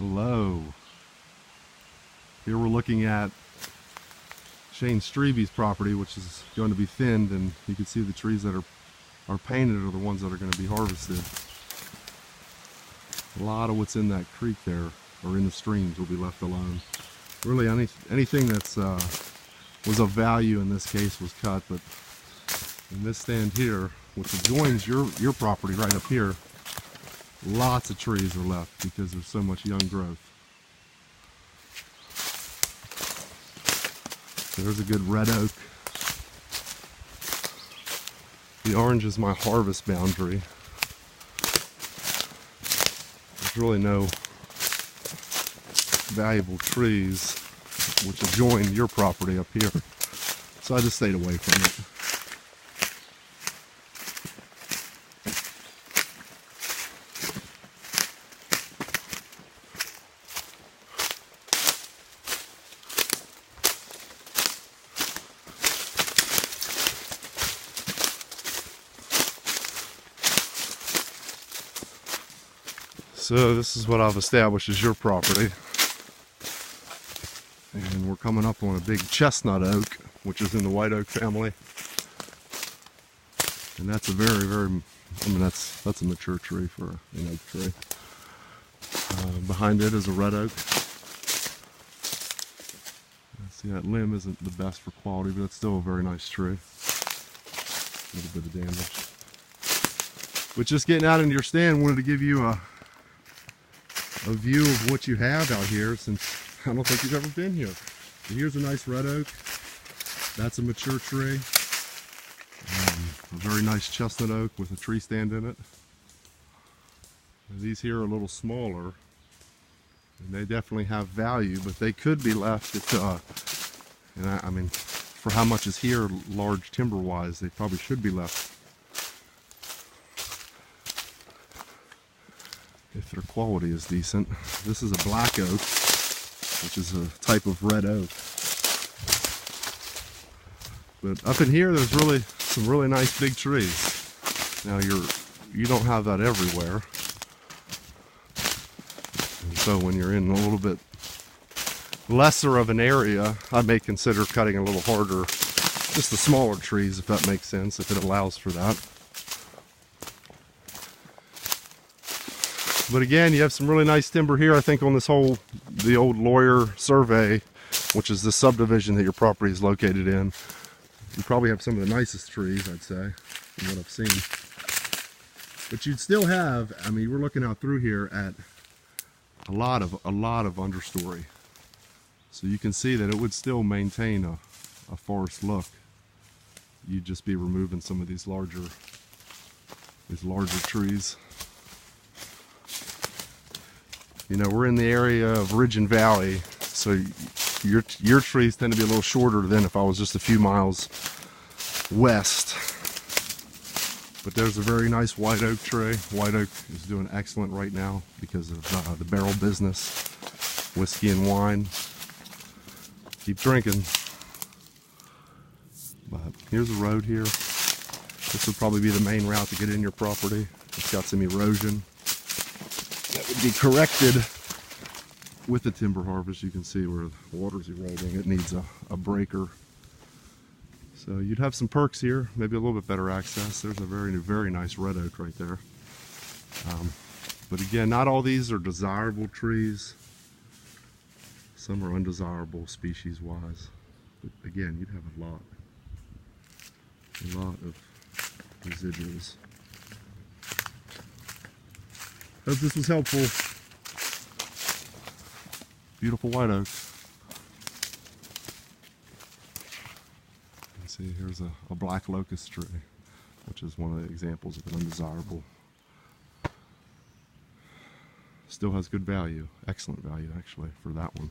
Hello. Here we're looking at Shane Streby's property, which is going to be thinned, and you can see the trees that are painted are the ones that are going to be harvested. A lot of what's in that creek there, or in the streams, will be left alone. Really anything that's was of value in this case was cut, but in this stand here, which adjoins your property right up here, lots of trees are left because there's so much young growth. There's a good red oak. The orange is my harvest boundary. There's really no valuable trees which adjoin your property up here, so I just stayed away from it. So this is what I've established as your property. And we're coming up on a big chestnut oak, which is in the white oak family. And that's a that's a mature tree for an oak tree. Behind it is a red oak. See, that limb isn't the best for quality, but it's still a very nice tree. A little bit of damage. But just getting out into your stand, wanted to give you a view of what you have out here, since I don't think you've ever been here. So here's a nice red oak. That's a mature tree. A very nice chestnut oak with a tree stand in it. And these here are a little smaller, and they definitely have value, but they could be left if, I mean, for how much is here large timber wise, they probably should be left if their quality is decent. This is a black oak, which is a type of red oak. But up in here, there's really some really nice big trees. Now you don't have that everywhere. And so when you're in a little bit lesser of an area, I may consider cutting a little harder, just the smaller trees, if that makes sense, if it allows for that. But again, you have some really nice timber here. I think on this the old lawyer survey, which is the subdivision that your property is located in, you probably have some of the nicest trees, I'd say, from what I've seen. But you'd still have, I mean, we're looking out through here at a lot of understory. So you can see that it would still maintain a forest look. You'd just be removing some of these larger trees. You know, we're in the area of Ridge and Valley, so your trees tend to be a little shorter than if I was just a few miles west. But there's a very nice white oak tree. White oak is doing excellent right now because of the barrel business, whiskey and wine. Keep drinking. But here's a road here. This would probably be the main route to get in your property. It's got some erosion that would be corrected with the timber harvest. You can see where the water's eroding. It needs a breaker. So you'd have some perks here, maybe a little bit better access. There's a very nice red oak right there. But again, not all these are desirable trees. Some are undesirable species-wise. But again, you'd have a lot of residuals. Hope this was helpful. Beautiful white oak. You can see here's a black locust tree, which is one of the examples of an undesirable. Still has good value, excellent value actually for that one.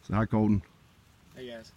So hi, Colton. Hey guys.